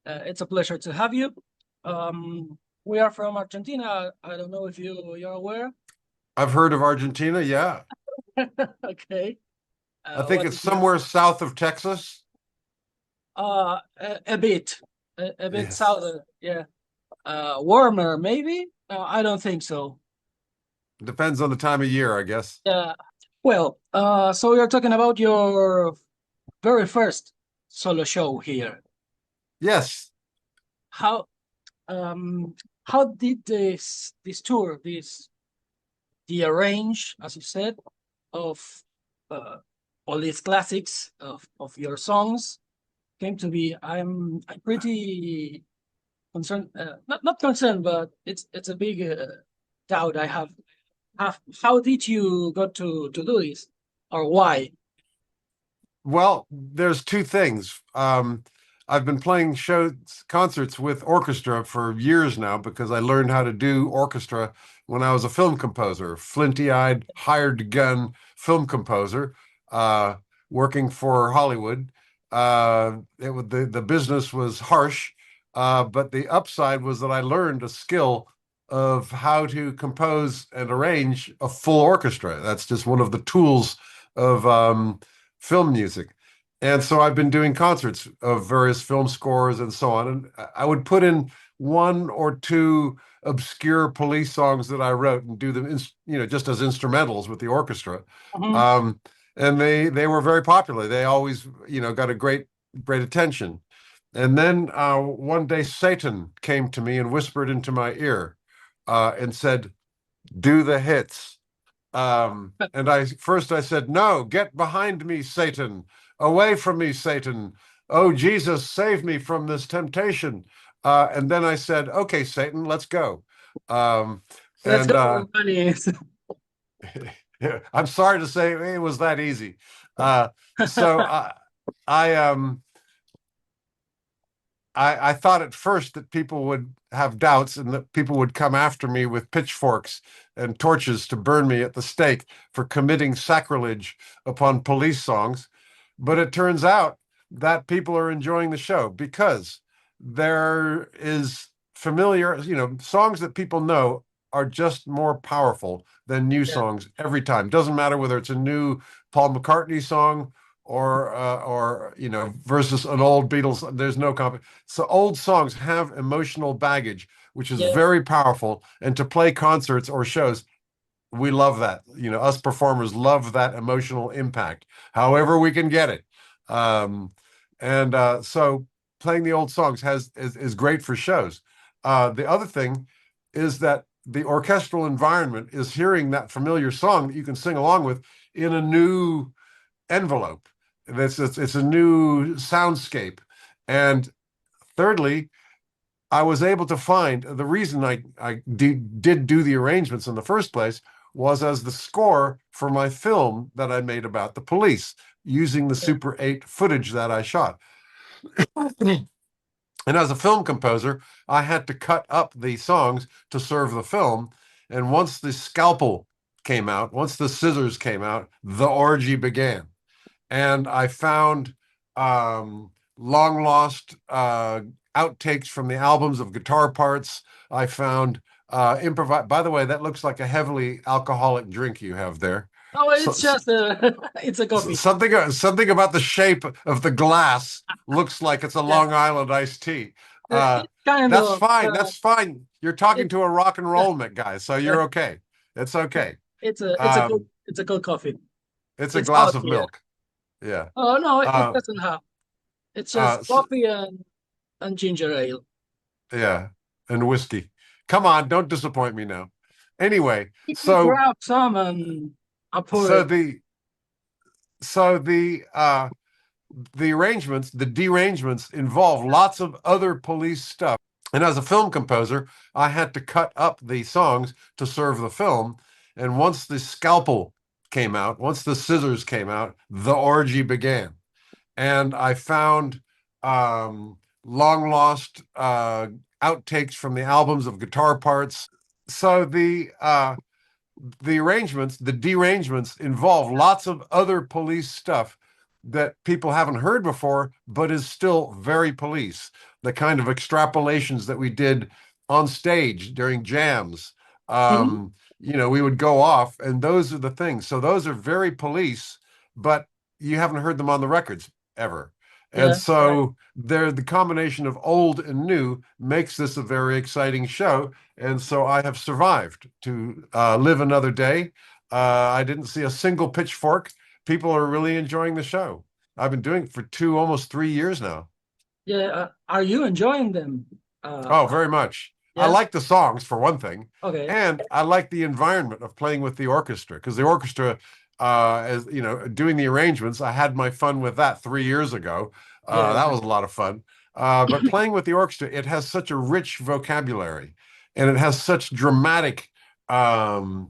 It's a pleasure to have you. We are from Argentina. I don't know if you're aware. I've heard of Argentina, yeah. Okay. I think What it's is your somewhere south of Texas. a bit a bit Yes. south, yeah. Warmer maybe? I don't think so. Depends on the time of year, I guess. Yeah. Well, so you're talking about your very first solo show here. Yes. How um how did this tour, the arrange, as you said, of uh, all these classics of your songs came to be? I'm pretty concerned, not concerned, but it's a big doubt I have. How did you got to do this, or why? Well, there's two things. I've been playing concerts with orchestra for years now because I learned how to do orchestra when I was a film composer, flinty-eyed, hired gun film composer, uh, working for Hollywood. The business was harsh, but the upside was that I learned a skill of how to compose and arrange a full orchestra. That's just one of the tools of film music. And so I've been doing concerts of various film scores and so on. And I would put in one or two obscure police songs that I wrote and do them, just as instrumentals with the orchestra. Mhm. Um, and they were very popular. They always, got a great attention. And then one day Satan came to me and whispered into my ear and said, "Do the hits." And I said, "No, get behind me, Satan, away from me, Satan. Oh, Jesus, save me from this temptation." And then I said, "Okay, Satan, let's go." Um, Let's and go, money. I'm sorry to say it was that easy. So I um I thought at first that people would have doubts and that people would come after me with pitchforks and torches to burn me at the stake for committing sacrilege upon police songs. But it turns out that people are enjoying the show because there is familiar, songs that people know are just more powerful than new Yeah, songs every time. Doesn't matter whether it's a new Paul McCartney song or versus an old Beatles. There's no comp. So old songs have emotional baggage, which is yeah, very powerful. And to play concerts or shows, we love that. Us performers love that emotional impact, however we can get it. Um, and so playing the old songs is great for shows. The other thing is that the orchestral environment is hearing that familiar song that you can sing along with in a new envelope. It's a new soundscape. And thirdly, I was able to find the reason I did do the arrangements in the first place was as the score for my film that I made about the police using the yeah, Super 8 footage that I shot. And as a film composer, I had to cut up the songs to serve the film. And once the scalpel came out, once the scissors came out, the orgy began. And I found long lost outtakes from the albums of guitar parts. I found improvise. By the way, that looks like a heavily alcoholic drink you have there. oh, So, it's just a it's a coffee. something about the shape of the glass looks like it's a Yeah, Long Island iced tea. Uh, it's kind that's of fine. That's fine. You're talking it, to a rock and roll guy, so you're okay. It's okay. it's a it's a good coffee. It's a It's glass hot of here. milk. Yeah. Oh no, it Uh, doesn't have. It's uh, just s coffee and ginger ale. yeah, and whiskey. Come on, don't disappoint me now. Anyway, You so grab some and I pour so it. the so the arrangements, the derangements involve lots of other police stuff. And as a film composer, I had to cut up the songs to serve the film. And once the scalpel came out, once the scissors came out, the orgy began. And I found long lost outtakes from the albums of guitar parts. So the arrangements, the derangements involve lots of other police stuff that people haven't heard before, but is still very police. the kind of extrapolations that we did on stage during jams. Mhm. We would go off, and those are the things. So those are very Police, but you haven't heard them on the records ever. And Yeah, right. so they're the combination of old and new makes this a very exciting show. And so I have survived to live another day. I didn't see a single pitchfork. People are really enjoying the show. I've been doing it for almost 3 years now. Yeah, are you enjoying them? Oh, very much. I Yeah. like the songs for one thing, Okay. and I like the environment of playing with the orchestra because the orchestra, as you know, doing the arrangements. I had my fun with that 3 years ago. Yeah. That was a lot of fun. But playing with the orchestra, it has such a rich vocabulary, and it has such dramatic the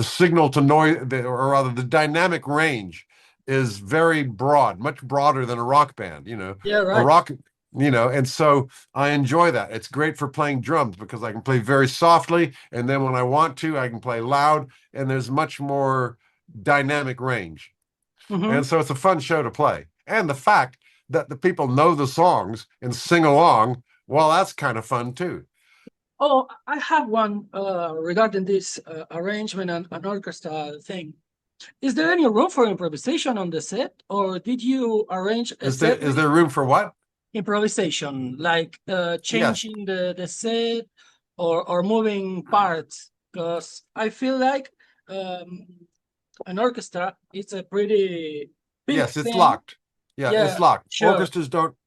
signal to noise, or rather, the dynamic range is very broad, much broader than a rock band. Yeah. A Right. rock and so I enjoy that. It's great for playing drums because I can play very softly, and then when I want to, I can play loud, and there's much more dynamic range. Hmm. And so it's a fun show to play. And the fact that the people know the songs and sing along, well, that's kind of fun too. Oh, I have one regarding this arrangement and orchestra thing. Is there any room for improvisation on the set, or did you arrange a set Is with there room for what? improvisation, like Yes. changing the set or moving parts? Because I feel like um, an orchestra is a pretty big Yes, it's thing. locked. Yeah, it's Yeah, locked. sure.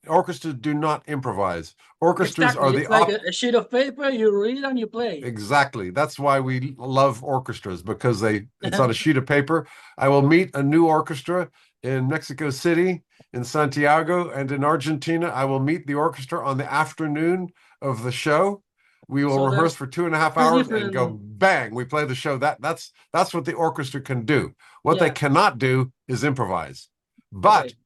Orchestras do not improvise. Orchestras are Exactly. the It's like a sheet of paper, you read and you play. Exactly. That's why we love orchestras because it's on a sheet of paper. I will meet a new orchestra in Mexico City, in Santiago, and in Argentina. I will meet the orchestra on the afternoon of the show. We will So rehearse there's for 2.5 hours and go different. bang, we play the show. That's what the orchestra can do. What they Yeah. cannot do is improvise. But Okay.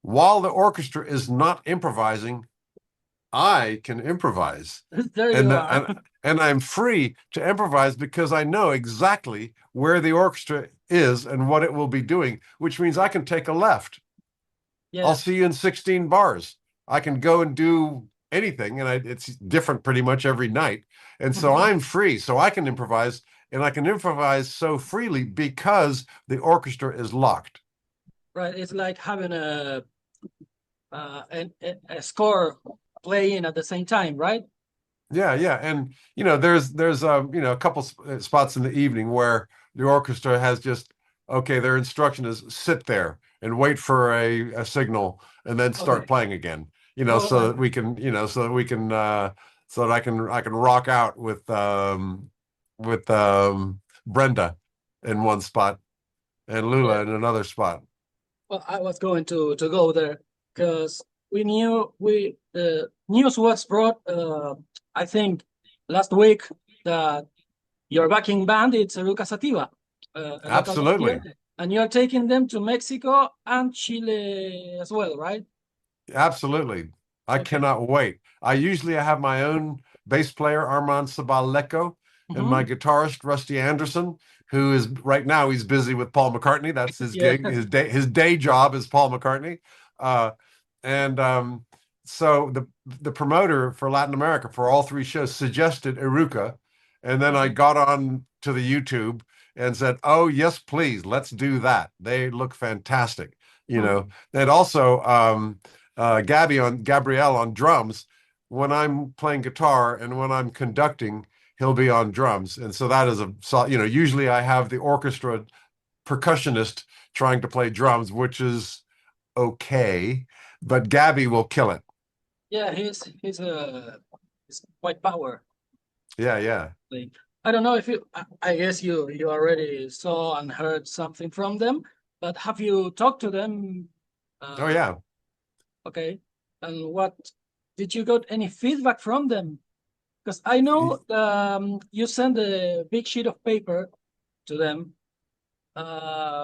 while the orchestra is not improvising, I can improvise, There you and are. and I'm free to improvise because I know exactly where the orchestra is and what it will be doing, which means I can take a left. I'll Yeah. see you in 16 bars. I can go and do anything, and it's different pretty much every night. And so Mhm. I'm free, so I can improvise, and I can improvise so freely because the orchestra is locked. Right. It's like having a score playing at the same time, right? Yeah, yeah, and there's a couple spots in the evening where the orchestra has just okay, their instruction is sit there and wait for a signal and then start Okay. playing again. All So right. that we can, so that we can so that I can rock out with Brenda in one spot and Yeah. Lula in another spot. Well, I was going to go there because we knew news was brought. I think last week that your backing band it's Eruca Sativa, a local band here, Absolutely. and you're taking them to Mexico and Chile as well, right? Absolutely. I Okay. cannot wait. I usually have my own bass player, Armand Sabaleko, and my Hmm. guitarist, Rusty Anderson, who is right now he's busy with Paul McCartney. That's his Yeah. gig. His day job is Paul McCartney. Uh, and so the promoter for Latin America for all three shows suggested Eruca. And then I Okay. got on to the YouTube and said, "Oh, yes, please, let's do that. They look fantastic." Hmm. And also Gabrielle on drums. When I'm playing guitar and when I'm conducting, he'll be on drums, and so that is usually I have the orchestra percussionist trying to play drums, which is okay, but Gabby will kill it. Yeah, he's quite power. Yeah, yeah. Like, I don't know if I guess you already saw and heard something from them, but have you talked to them? Oh Uh, yeah. okay, and what did you got any feedback from them? Because I know you send a big sheet of paper to them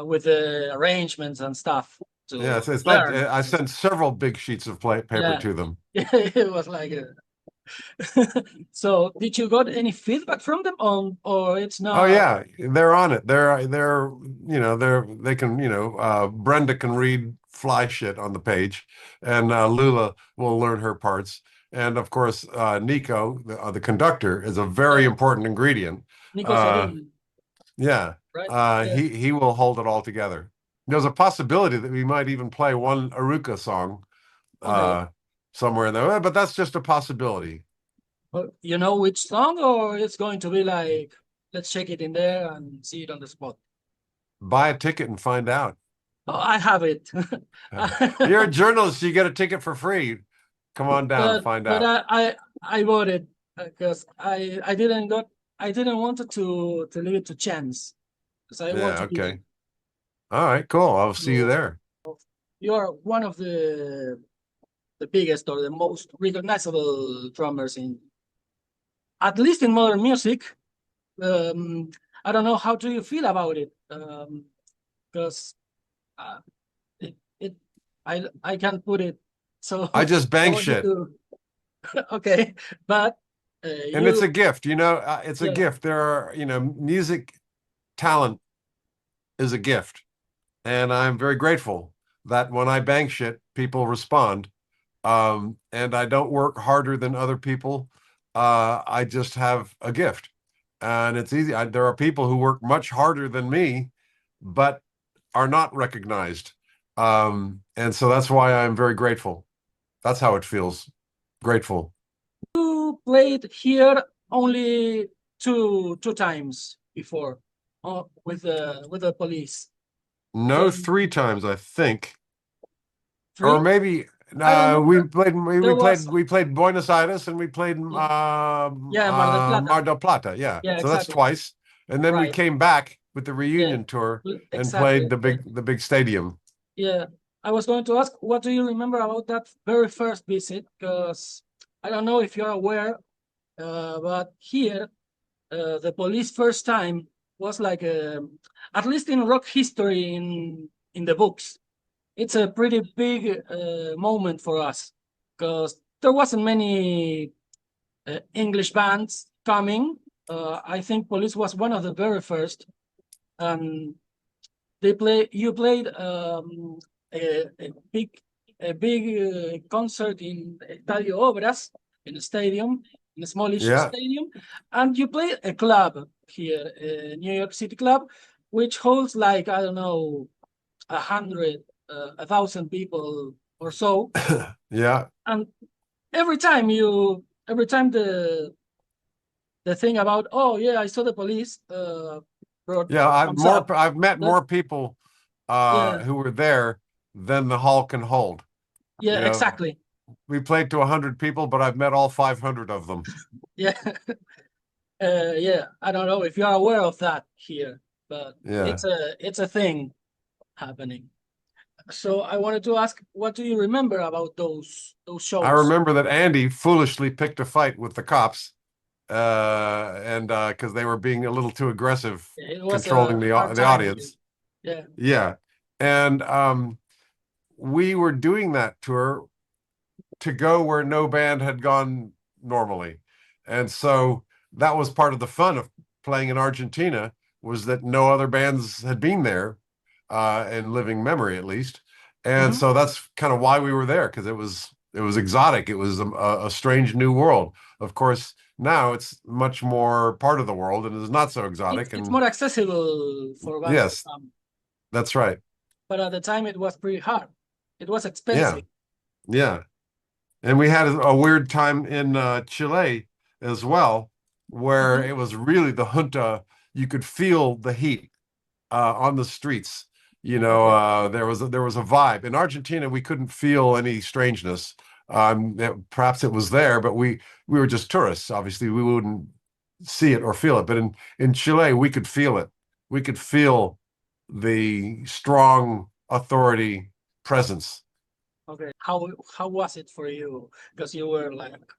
with the arrangements and stuff Yeah, to it's not learn. I sent several big sheets of paper Yeah, to them. it was like So did you got any feedback from them on, or it's Oh not? yeah, they're on it. They're they can Brenda can read fly shit on the page, and Lula will learn her parts. And of course, Nico, the conductor, is a very Yeah, important ingredient. Nico Uh, Sorin, yeah, right? Yeah. he will hold it all together. There's a possibility that we might even play one Eruca song Okay. somewhere in there, but that's just a possibility. But you know which song, or it's going to be like, let's check it in there and see it on the spot. Buy a ticket and find out. Oh, I have it. You're a journalist, you get a ticket for free. Come on down and find but out. I bought it because I didn't want it to leave it to chance because I want Yeah, to be. okay. All right, cool. I'll see you So there. you are one of the biggest or the most recognizable drummers in, at least in modern music. Um, I don't know, how do you feel about it? Because uh, it I can't put it. So I just I bang want you shit. to. Okay, but And it's a you, gift, it's a yeah, gift. There are, music talent is a gift. And I'm very grateful that when I bang shit, people respond. And I don't work harder than other people. I just have a gift. And it's easy. There are people who work much harder than me, but are not recognized. And so that's why I'm very grateful. That's how it feels. Grateful. you played here only two times before, with the police. No, Then 3 times, I think. Or three. maybe I we remember played there was, we played Buenos Aires and we played yeah, Mar del Plata. Mar del Plata. Yeah, Yeah, so that's exactly. twice. And then we Right. came back with the Yeah, reunion tour and exactly. played the big stadium. Yeah, I was going to ask, what do you remember about that very first visit? Because I don't know if you're aware, but here, the police first time was like, at least in rock history, in the books, it's a pretty big moment for us because there wasn't many English bands coming. I think Police was one of the very first, and you played a big concert in Estadio Obras, in a stadium, in a smallish Yeah, stadium, and you played a club here, a New York City club, which holds like, I don't know, 100, 1,000 people or so. yeah, And every time the thing about, oh yeah, I saw the police, yeah. comes up. I've met That, more people yeah, who were there than the hall can hold. yeah, You know, exactly. we played to 100 people, but I've met all 500 of them. Yeah. Yeah, I don't know if you're aware of that here, but Yeah. it's a thing happening. So I wanted to ask, what do you remember about those I shows? remember that Andy foolishly picked a fight with the cops, and because they were being a little too aggressive, It was controlling a hard the time here. audience. Yeah. Yeah, and we were doing that tour to go where no band had gone normally, and so that was part of the fun of playing in Argentina, was that no other bands had been there, in living memory at least, and Hmm. so that's kind of why we were there, because it was exotic. It was a strange new world. Of course, now it's much more part of the world and is not so exotic. It's And more accessible for bands to yes, come, that's right. but at the time it was pretty hard. It was Yeah, expensive. yeah. And we had a weird time in Chile as well, where Hmm. it was really the junta. You could feel the heat on the streets. Okay. There was a vibe. In Argentina, we couldn't feel any strangeness. Perhaps it was there, but we were just tourists. Obviously, we wouldn't see it or feel it. But in Chile, we could feel it. We could feel the strong authority presence. Okay. How was it for you? Because you were like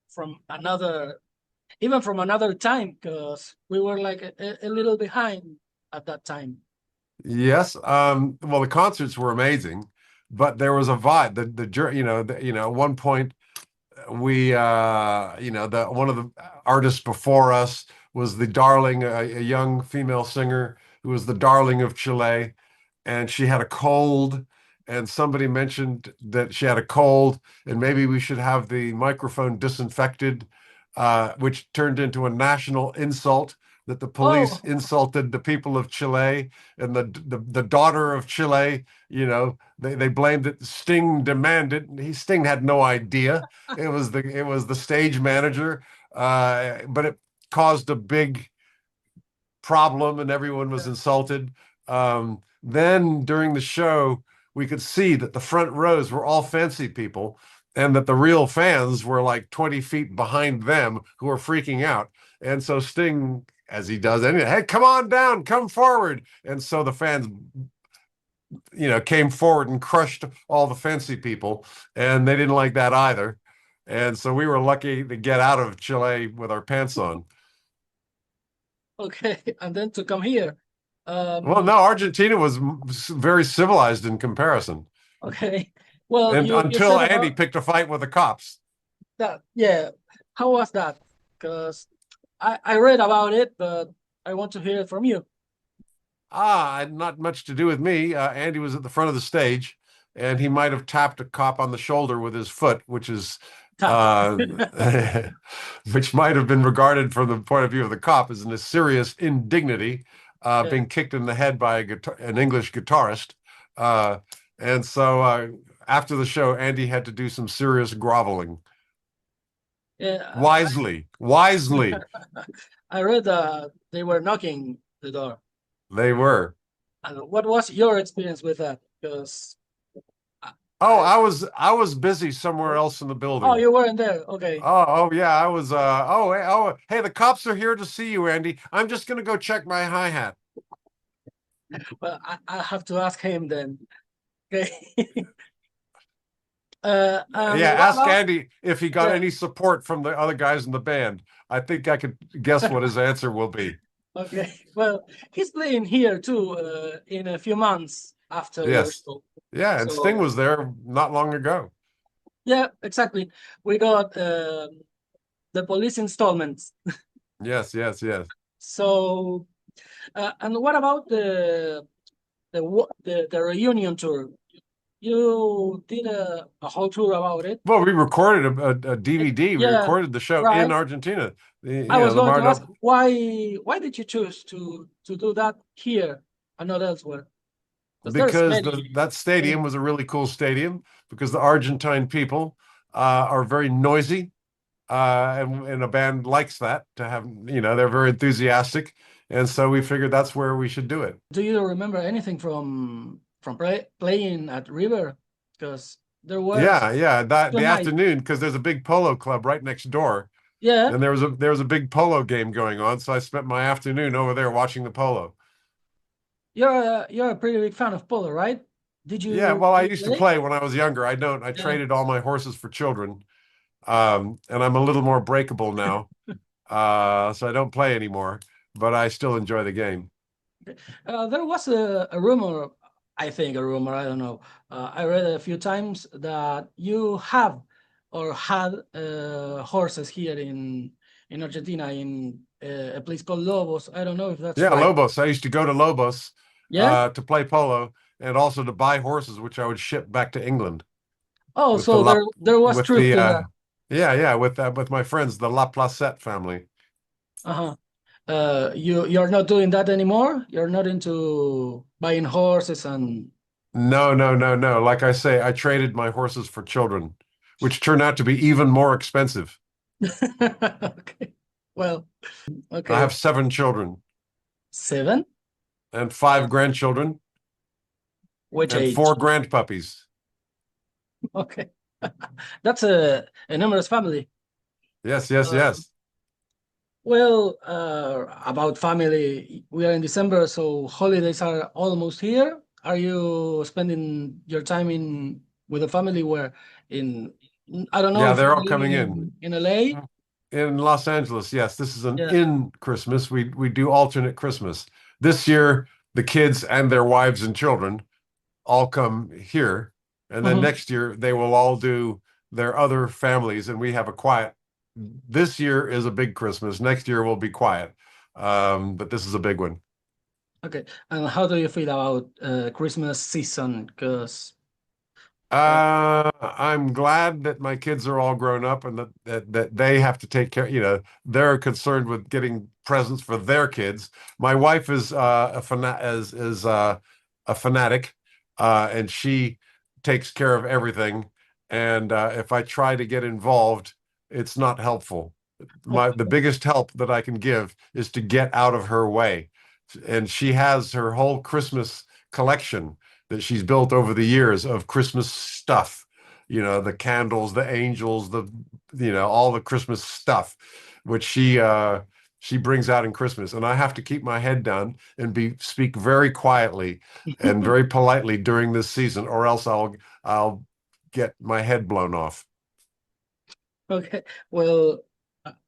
from another, even from another time, because we were like a little behind at that time. Yes. Well, the concerts were amazing, but there was a vibe. At one point, we the one of the artists before us was the darling, a young female singer who was the darling of Chile, and she had a cold, and somebody mentioned that she had a cold and maybe we should have the microphone disinfected, which turned into a national insult, that the police Oh, insulted the people of Chile, and the daughter of Chile, they blamed it. Sting demanded. Sting had no idea. It was the stage manager, but it caused a big problem and everyone was insulted. Then during the show, we could see that the front rows were all fancy people and that the real fans were like 20 feet behind them who were freaking out. And so Sting, as he does anyway, hey, come on down, come forward. And so the fans, came forward and crushed all the fancy people, and they didn't like that either. And so we were lucky to get out of Chile with our pants on. okay. And then to come here. Well, no, Argentina was very civilized in comparison. Okay. Well, And you until said Andy about picked a fight with the cops. that. Yeah. How was that? Because I read about it, but I want to hear it from you. Not much to do with me. Andy was at the front of the stage, and he might have tapped a cop on the shoulder with his foot, which is Tap. which might have been regarded from the point of view of the cop as a serious indignity, Yeah. being kicked in the head by an English guitarist. And so after the show, Andy had to do some serious groveling. Yeah. Wisely. I read they were knocking the door. They were. And what was your experience with that? Because Oh, I was busy somewhere else in the building. oh, you weren't there. Okay. Oh yeah, I was. Hey, the cops are here to see you, Andy. I'm just gonna go check my hi-hat. Well, I have to ask him then. Okay. Yeah, what ask about- Andy if he got Yeah. any support from the other guys in the band. I think I could guess what his answer will be. Okay. Well, he's playing here too in a few months after your Yes. show. Yeah, and So- Sting was there not long ago. Yeah, exactly. We got the Police installments. Yes. So, and what about the reunion tour? You did a whole tour about it. Well, we recorded a DVD. We Yeah, recorded the show right. in Argentina. I was going to Marno- ask why did you choose to do that here and not elsewhere? There's because many. that stadium was a really cool stadium, because the Argentine people are very noisy, and a band likes that to have, they're very enthusiastic, and so we figured that's where we should do it. Do you remember anything from playing at River? Because there was Yeah, the tonight. afternoon, because there's a big polo club right next door, Yeah, and there was a big polo game going on, so I spent my afternoon over there watching the polo. you're a pretty big fan of polo, right? Did you? Yeah, well, I did you used to play when I was younger. I Yeah. traded all my horses for children. And I'm a little more breakable now. So I don't play anymore, but I still enjoy the game. There was a rumor, I don't know. I read a few times that you have or had horses here in Argentina in a place called Lobos. I don't know if that's Yeah, right. Lobos. I used to go to Lobos Yeah. to play polo, and also to buy horses, which I would ship back to England. Oh, with so the there was with truth the, to that. Yeah, with my friends, the La Placette family. Uh-huh. You're not doing that anymore? You're not into buying horses and No. Like I say, I traded my horses for children, which turned out to be even more expensive. okay. Well, okay. I have 7 children 7? and 5 grandchildren Which and age? 4 grandpuppies. Okay. That's a numerous family. Yes. Well, about family, we are in December, so holidays are almost here. Are you spending your time with the family where I don't know Yeah, if they're you're all coming living in LA? In Los Angeles, yes. This is an Yeah. in Christmas. We do alternate Christmas. This year, the kids and their wives and children all come here, and then Mhm. next year they will all do their other families, and we have a quiet. This year is a big Christmas. Next year will be quiet, but this is a big one. Okay, and how do you feel about Christmas season? Because I'm glad that my kids are all grown up and that they have to take care, they're concerned with getting presents for their kids. My wife is a fanatic, and she takes care of everything. And if I try to get involved, it's not helpful. The biggest help that I can give is to get out of her way. And she has her whole Christmas collection that she's built over the years of Christmas stuff, the candles, the angels, all the Christmas stuff, which she brings out in Christmas. And I have to keep my head down and speak very quietly and very politely during this season, or else I'll get my head blown off. okay, well,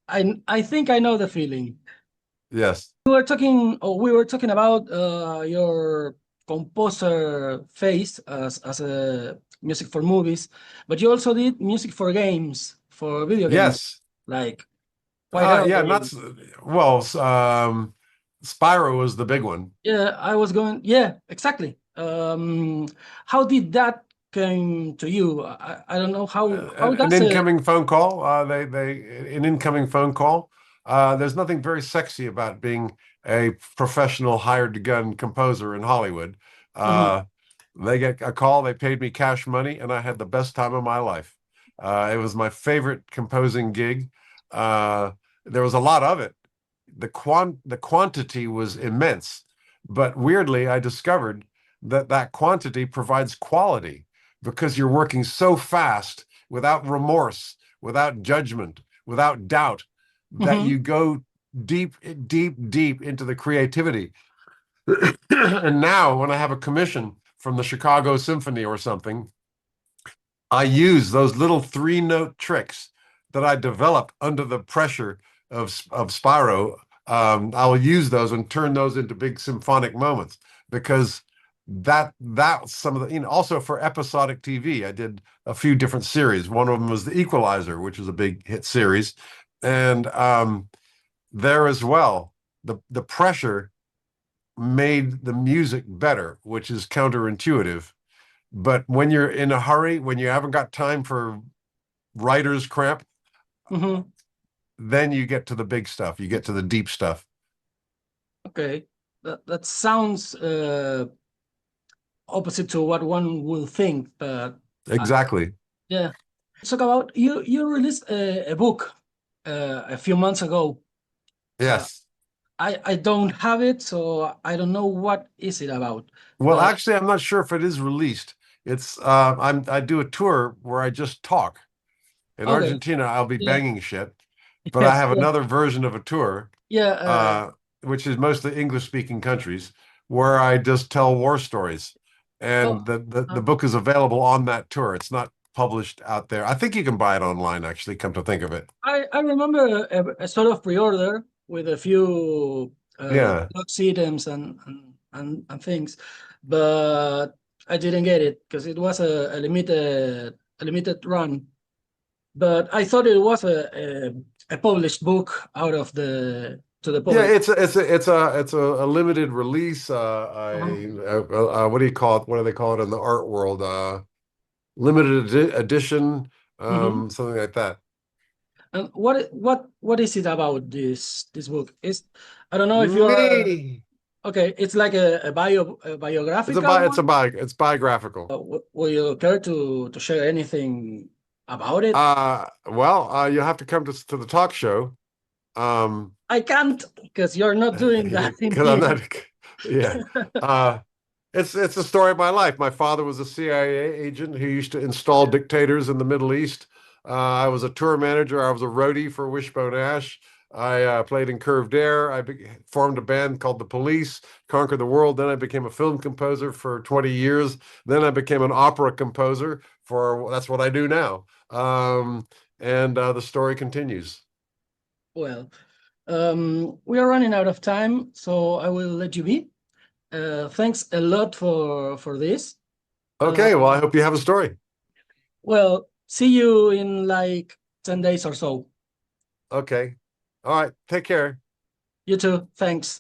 I think I know the feeling. Yes. We were talking about your composer phase as a music for movies, but you also did music for games, for video games, Yes. like quite early. Yeah, well, Spyro was the big one. Yeah, yeah, exactly. How did that came to you? I don't know how An does it. incoming phone call. An incoming phone call. There's nothing very sexy about being a professional hired gun composer in Hollywood. They get a call, they paid me cash money, and I had the best time of my life. It was my favorite composing gig. There was a lot of it. The quantity was immense, but weirdly, I discovered that quantity provides quality because you're working so fast without remorse, without judgment, without doubt, that you go deep, deep, deep into the creativity. And now when I have a commission from the Chicago Symphony or something, I use those little 3-note tricks that I develop under the pressure of Spyro. I'll use those and turn those into big symphonic moments because that's some of the, also for episodic TV, I did a few different series. One of them was The Equalizer, which was a big hit series. And there as well, the pressure made the music better, which is counterintuitive. But when you're in a hurry, when you haven't got time for writer's cramp, then you get to the big stuff. You get to the deep stuff. Okay, that sounds opposite to what one would think, but exactly. Yeah. Talk about you released a book a few months ago. Yes. I don't have it, so I don't know what is it about. Well, actually, I'm not sure if it is released. It's I do a tour where I just talk. In Argentina, I'll be banging shit, but I have another version of a tour, which is mostly English-speaking countries, where I just tell war stories. And the book is available on that tour. It's not published out there. I think you can buy it online, actually, come to think of it. I remember a sort of pre-order with a few box items and things, but I didn't get it because it was a limited run. But I thought it was a published book out of the public. Yeah, it's a limited release. What do you call it? What do they call it in the art world? Limited edition, something like that. And what is it about this book? I don't know if you're okay. It's like a biographical. It's biographical. Will you care to share anything about it? Well, you have to come to the talk show. I can't because you're not doing that. Because I'm not. Yeah. It's the story of my life. My father was a CIA agent who used to install dictators in the Middle East. I was a tour manager. I was a roadie for Wishbone Ash. I played in Curved Air. I formed a band called the Police, conquered the world. Then I became a film composer for 20 years. Then I became an opera composer that's what I do now. And the story continues. Well, we are running out of time, so I will let you be. Thanks a lot for this. Okay, well, I hope you have a story. Well, see you in like 10 days or so. Okay. All right. Take care. You too. Thanks.